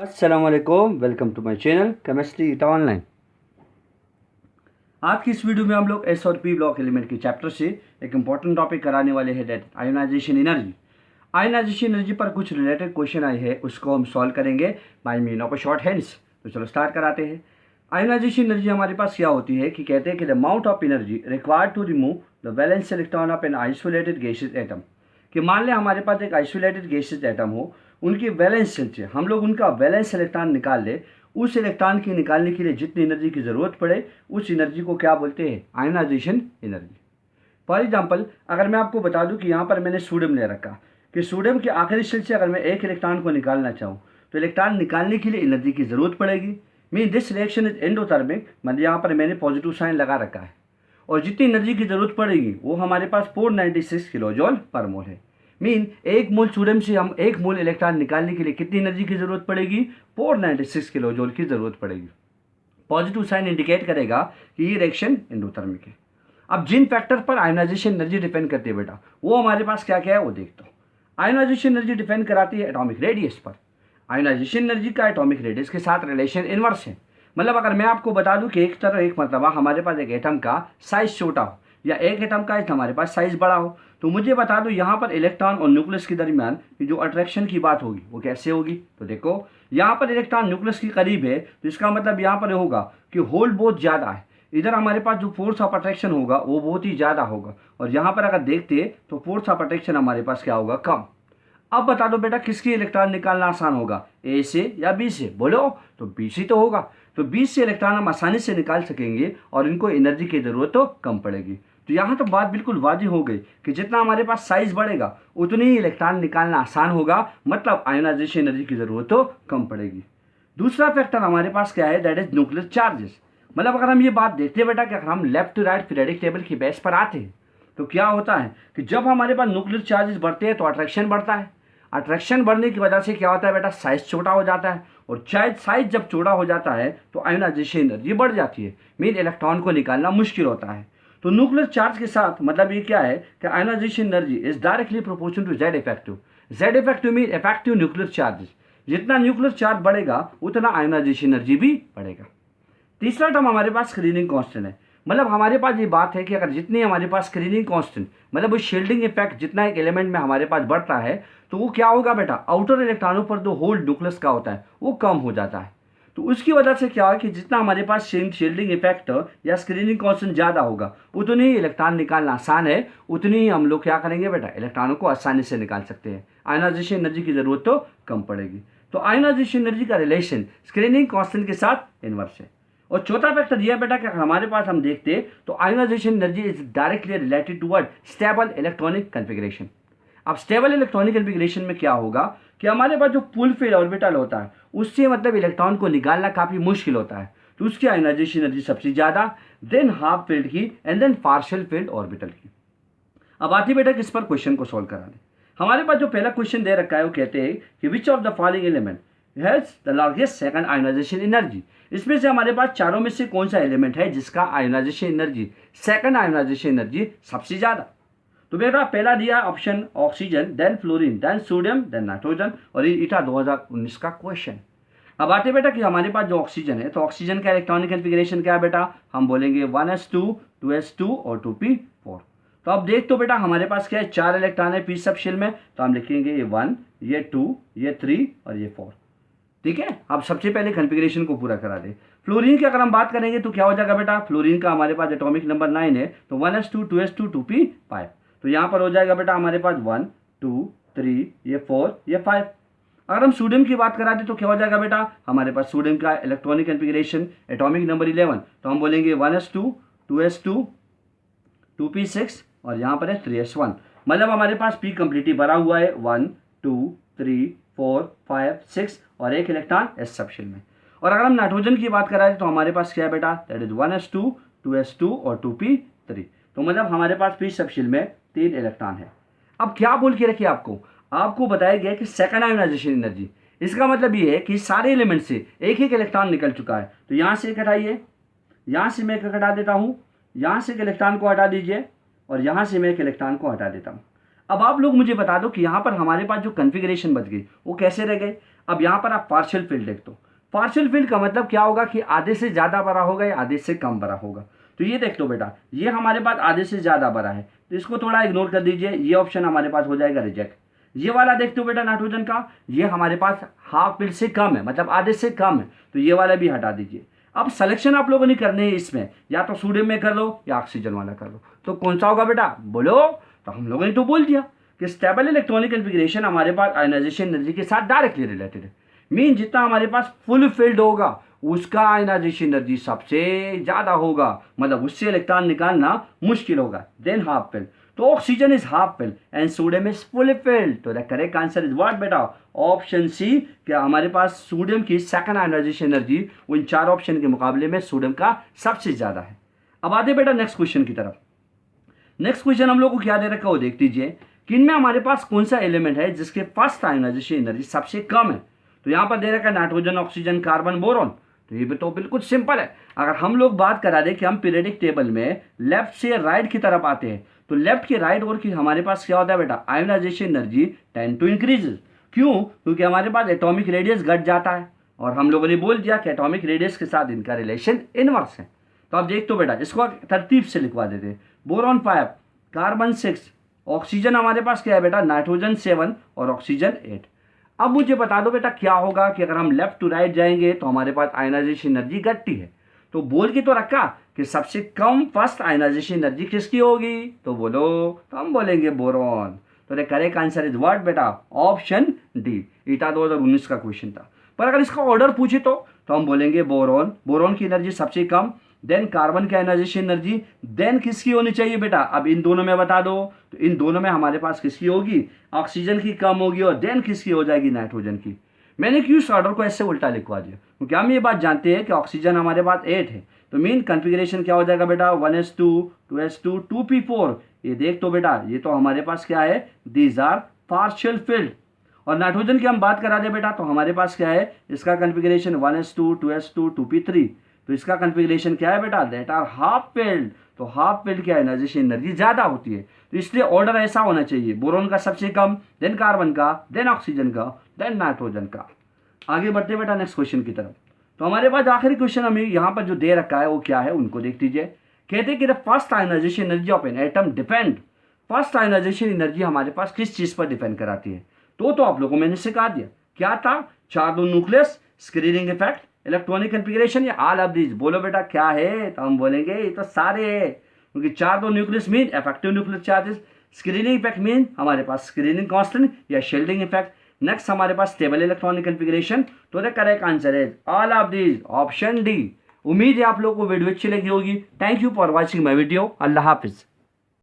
अस्सलाम वालेकुम, welcome to my channel chemistry eta online. आज की इस वीडियो में हम लोग एस और पी ब्लॉक एलिमेंट के चैप्टर से एक इंपॉर्टेंट टॉपिक कराने वाले हैं, that ionization energy. Ionization energy पर कुछ रिलेटेड क्वेश्चन आए हैं, उसको हम सॉल्व करेंगे by mean of short hands. तो चलो स्टार्ट कराते हैं। आयोनाइजेशन एनर्जी हमारे पास क्या होती है कि कहते हैं कि the amount of energy required to remove the valence electron of an isolated gases atom. कि मान लें हमारे पास एक आइसोलेटेड गैसेज एटम हो, उनकी वैलेंस से हम लोग उनका वैलेंस इलेक्ट्रॉन निकाल ले, उस इलेक्ट्रॉन की निकालने के लिए जितनी एनर्जी की ज़रूरत पड़े उस एनर्जी को क्या बोलते हैं? Ionisation energy. फॉर एग्जाम्पल, अगर मैं आपको बता दूं कि यहाँ पर मैंने सोडियम ले रखा कि सोडियम के आखिरी शेल से अगर मैं एक इलेक्ट्रॉन को निकालना चाहूँ तो इलेक्ट्रॉन निकालने के लिए एनर्जी की ज़रूरत पड़ेगी। Mean this reaction is endothermic, मतलब यहाँ पर मैंने पॉजिटिव साइन लगा रखा है, और जितनी एनर्जी की ज़रूरत पड़ेगी वो हमारे पास 496 किलो जॉल पर मोल है। मीन एक मोल सोडियम से हम एक मोल इलेक्ट्रॉन निकालने के लिए कितनी एनर्जी की ज़रूरत पड़ेगी? 496 किलो जॉल की ज़रूरत पड़ेगी। पॉजिटिव साइन इंडिकेट करेगा कि ये रिएक्शन एंडोथर्मिक है। अब जिन फैक्टर पर आयोनाइजेशन एनर्जी डिपेंड करती है बेटा, वो हमारे पास क्या क्या है वो देखते हो। आयोनाइजेशन एनर्जी डिपेंड कराती है एटॉमिक रेडियस पर। आयोनाइजेशन एनर्जी का एटॉमिक रेडियस के साथ रिलेशन इनवर्स है। मतलब अगर मैं आपको बता दूं कि एक मरतबा हमारे पास एक एटम का साइज छोटा हो या एक एटम का हमारे पास साइज बड़ा हो, तो मुझे बता दो यहाँ पर इलेक्ट्रॉन और न्यूक्लियस के दरमियान जो अट्रैक्शन की बात होगी वो कैसे होगी। तो देखो, यहाँ पर इलेक्ट्रॉन न्यूक्लियस के करीब है, तो इसका मतलब यहाँ पर होगा कि होल्ड बहुत ज़्यादा है। इधर हमारे पास जो फोर्स ऑफ अट्रैक्शन होगा वो बहुत ही ज़्यादा होगा, और यहाँ पर अगर देखते तो फोर्स ऑफ अट्रैक्शन हमारे पास क्या होगा? कम। अब बता दो बेटा, किसकी इलेक्ट्रॉन निकालना आसान होगा, ए से या बी से? बोलो, तो बी से तो होगा। तो बी से इलेक्ट्रॉन हम आसानी से निकाल सकेंगे और इनको एनर्जी की ज़रूरत तो कम पड़ेगी। तो यहाँ तो बात बिल्कुल वाज़िह हो गई कि जितना हमारे पास साइज बढ़ेगा उतनी ही इलेक्ट्रॉन निकालना आसान होगा, मतलब आयोनाइजेशन एनर्जी की ज़रूरत तो कम पड़ेगी। दूसरा फैक्टर हमारे पास क्या है? That is nuclear charges. मतलब अगर हम ये बात देखते हैं बेटा कि अगर हम left to right periodic table की बेस पर आते हैं तो क्या होता है कि जब हमारे पास न्यूक्लियर चार्जेस बढ़ते हैं तो अट्रैक्शन बढ़ता है। अट्रैक्शन बढ़ने की वजह से क्या होता है बेटा? साइज छोटा हो जाता है, और साइज जब छोटा हो जाता है तो आयोनाइजेशन एनर्जी बढ़ जाती है। मीन इलेक्ट्रॉन को निकालना मुश्किल होता है। तो न्यूक्लियर चार्ज के साथ मतलब ये क्या है कि ionization energy is directly proportional to Z effective. Z effective mean effective nuclear charges. जितना न्यूक्लियर चार्ज बढ़ेगा उतना आयोनाइजेशन एनर्जी भी बढ़ेगा। तीसरा टर्म हमारे पास स्क्रीनिंग कांस्टेंट है। मतलब हमारे पास ये बात है कि अगर जितनी हमारे पास स्क्रीनिंग कांस्टेंट मतलब वो शील्डिंग इफेक्ट जितना एक एलिमेंट में हमारे पास बढ़ता है तो वो क्या होगा बेटा? आउटर इलेक्ट्रॉनों पर जो होल्ड न्यूक्लियस का होता है वो कम हो जाता है। तो उसकी वजह से क्या है कि जितना हमारे पास शील्डिंग इफेक्ट या स्क्रीनिंग कांस्टेंट ज़्यादा होगा उतनी ही इलेक्ट्रॉन निकालना आसान है, उतनी ही हम लोग क्या करेंगे बेटा? इलेक्ट्रॉनों को आसानी से निकाल सकते हैं। आयोनाइजेशन एनर्जी की ज़रूरत तो कम पड़ेगी। तो आयोनाइजेशन एनर्जी का रिलेशन स्क्रीनिंग कांस्टेंट के साथ इनवर्स है। और चौथा फैक्टर यह है बेटा कि हमारे पास हम देखते हैं तो ionization energy is directly related toward stable electronic configuration. अब स्टेबल इलेक्ट्रॉनिक कन्फिग्रेशन में क्या होगा कि हमारे पास जो फुल फिल ऑर्बिटल होता है उससे मतलब इलेक्ट्रॉन को निकालना काफ़ी मुश्किल होता है, तो उसकी आयोनाइजेशन एनर्जी सबसे ज़्यादा, देन हाफ फील्ड की, and then partial filled orbital की। अब आती बेटा किस पर क्वेश्चन को सॉल्व कराने। हमारे पास जो पहला क्वेश्चन दे रखा है वो कहते हैं कि which of the following element has the largest second ionization energy. इसमें से हमारे पास चारों में से कौन सा एलिमेंट है जिसका ionization energy, second ionization energy सबसे ज़्यादा? तो बेटा पहला दिया option oxygen, then fluorine, then sodium, then nitrogen, और ये ईटा 2019 का क्वेश्चन। अब आते बेटा कि हमारे पास जो ऑक्सीजन है तो ऑक्सीजन का इलेक्ट्रॉनिक कन्फिग्रेशन क्या है बेटा? हम बोलेंगे 1s2, 2s2 और 2p4। तो अब देख तो बेटा हमारे पास क्या है? 4 इलेक्ट्रॉन है पी सब शेल में, तो हम लिखेंगे ये 1, ये 2, ये 3 और ये 4। ठीक है, अब सबसे पहले कन्फिग्रेशन को पूरा करा दे। फ्लोरीन की अगर हम बात करेंगे तो क्या हो जाएगा बेटा? फ्लोरीन का हमारे पास एटॉमिक नंबर 9 है, तो 1s2, 2s2, 2p5। तो यहाँ पर हो जाएगा बेटा हमारे पास 1, 2, 3, ये 4, ये 5। अगर हम सोडियम की बात करा दे तो क्या हो जाएगा बेटा? हमारे पास सोडियम का इलेक्ट्रॉनिक कन्फिग्रेशन एटॉमिक नंबर 11, तो हम बोलेंगे 1s2, 2s2, 2p6 और यहाँ पर है 3s1। मतलब हमारे पास पी कंप्लीटली भरा हुआ है, 1, 2, 3, 4, 5, 6 और एक इलेक्ट्रॉन एस सबशेल में। और अगर हम नाइट्रोजन की बात करा दे तो हमारे पास क्या है बेटा? दैट इज 1s2, 2s2 और 2p3। तो मतलब हमारे पास पी सबशेल में 3 इलेक्ट्रॉन है। अब क्या बोल के रखिए आपको बताया गया कि सेकंड आयोनाइजेशन एनर्जी, इसका मतलब ये है कि सारे एलिमेंट से एक एक इलेक्ट्रॉन निकल चुका है। तो यहाँ से एक हटाइए, यहाँ से मैं एक हटा देता हूँ, यहाँ से एक इलेक्ट्रॉन को हटा दीजिए और यहाँ से मैं एक इलेक्ट्रॉन को हटा देता हूँ। अब आप लोग मुझे बता दो कि यहाँ पर हमारे पास जो कन्फिग्रेशन बच गई वो कैसे रह गए। अब यहाँ पर आप पार्शियल फील्ड देख दो। पार्शियल फील्ड का मतलब क्या होगा कि आधे से ज़्यादा बड़ा होगा या आधे से कम बड़ा होगा। तो ये देख लो बेटा, ये हमारे पास आधे से ज़्यादा बड़ा है, तो इसको थोड़ा इग्नोर कर दीजिए, ये ऑप्शन हमारे पास हो जाएगा रिजेक्ट। ये वाला देखते हो बेटा नाइट्रोजन का, ये हमारे पास हाफ फील्ड से कम है, मतलब आधे से कम है, तो ये वाला भी हटा दीजिए। अब सिलेक्शन आप लोगों ने करनी है इसमें, या तो सोडियम में कर लो या ऑक्सीजन वाला कर लो, तो कौन सा होगा बेटा बोलो। तो हम लोगों ने तो बोल दिया कि स्टेबल इलेक्ट्रॉनिक कॉन्फ़िगरेशन हमारे पास आयनाइजेशन एनर्जी के साथ डायरेक्टली रिलेटेड है। मीन जितना हमारे पास फुल फील्ड होगा उसका आयनाइजेशन एनर्जी सबसे ज़्यादा होगा, मतलब उससे इलेक्ट्रॉन निकालना मुश्किल होगा, देन हाफ फील्ड। तो oxygen is half filled and sodium is full filled. तो the correct answer is what बेटा, ऑप्शन सी। क्या हमारे पास सोडियम की सेकंड आयनाइजेशन एनर्जी उन 4 ऑप्शन के मुकाबले में सोडियम का सबसे ज़्यादा है। अब आते बेटा नेक्स्ट क्वेश्चन की तरफ। नेक्स्ट क्वेश्चन हम लोग को क्या दे रखा है वो देख लीजिए कि इनमें हमारे पास कौन सा एलिमेंट है जिसके फर्स्ट आयनाइजेशन एनर्जी सबसे कम है। तो यहाँ पर दे रखा है नाइट्रोजन, ऑक्सीजन, कार्बन, बोरॉन। तो ये भी तो बिल्कुल सिंपल है। अगर हम लोग बात करा दें कि हम पीरियडिक टेबल में लेफ्ट से राइट की तरफ आते हैं, तो लेफ्ट की राइट ओर की हमारे पास क्या होता है बेटा, ionization energy tend to increase. क्यों? क्योंकि हमारे पास एटॉमिक रेडियस घट जाता है, और हम लोगों ने बोल दिया कि एटॉमिक रेडियस के साथ इनका रिलेशन इनवर्स है। तो अब देख तो बेटा, इसको तरतीब से लिखवा देते हैं। बोरॉन 5, कार्बन 6, ऑक्सीजन हमारे पास क्या है बेटा, नाइट्रोजन 7 और ऑक्सीजन 8। अब मुझे बता दो बेटा क्या होगा कि अगर हम लेफ्ट टू राइट जाएंगे तो हमारे पास आयनाइजेशन एनर्जी घटती है। तो बोल के तो रखा कि सबसे कम फर्स्ट आयनाइजेशन एनर्जी किसकी होगी, तो बोलो, तो हम बोलेंगे बोरॉन। तो the correct answer is what बेटा, ऑप्शन डी। ईटा 2019 का क्वेश्चन था, पर अगर इसका ऑर्डर पूछे तो हम बोलेंगे बोरॉन। बोरॉन की एनर्जी सबसे कम, देन कार्बन की आयनाइजेशन एनर्जी, देन किसकी होनी चाहिए बेटा, अब इन दोनों में बता दो। तो इन दोनों में हमारे पास किसकी होगी, ऑक्सीजन की कम होगी, और देन किसकी हो जाएगी, नाइट्रोजन की। मैंने क्यों इस ऑर्डर को ऐसे उल्टा लिखवा दिया, क्योंकि हम ये बात जानते हैं कि ऑक्सीजन हमारे पास 8 है, तो मेन कॉन्फ़िगरेशन क्या हो जाएगा बेटा, 1s2 2s2 2p4। ये देख तो बेटा, ये तो हमारे पास क्या है, दीज आर पार्शियल फील्ड। और नाइट्रोजन की हम बात करा दे बेटा, तो हमारे पास क्या है, इसका कॉन्फ़िगरेशन 1s2 2s2 2p3। तो इसका कॉन्फ़िगरेशन क्या है बेटा, दैट आर हाफ फील्ड। तो हाफ फील्ड की आयनाइजेशन एनर्जी ज़्यादा होती है, तो इसलिए ऑर्डर ऐसा होना चाहिए, बोरॉन का सबसे कम, देन कार्बन का, देन ऑक्सीजन का, देन नाइट्रोजन का। आगे बढ़ते बेटा नेक्स्ट क्वेश्चन की तरफ। तो हमारे पास आखिरी क्वेश्चन हमें यहाँ पर जो दे रखा है वो क्या है, उनको देख लीजिए। कहते हैं कि the first ionization energy of an atom depend. First ionization energy हमारे पास किस चीज़ पर डिपेंड कराती है, तो आप लोगों को मैंने सिखा दिया। क्या था, 4 2 nucleus, screening effect, electronic configuration, या ऑल ऑफ दीज। बोलो बेटा क्या है, तो हम बोलेंगे ये तो सारे है, क्योंकि 4 2 nucleus mean effective nuclear charges, screening effect mean हमारे पास स्क्रीनिंग कांस्टेंट या शील्डिंग इफेक्ट, नेक्स्ट हमारे पास स्टेबल इलेक्ट्रॉनिक कॉन्फ़िगरेशन। तो द करेक्ट आंसर है all of these, option D. उम्मीद है आप लोगों को वीडियो अच्छी लगी होगी। Thank you for watching my video. अल्लाह हाफिज़।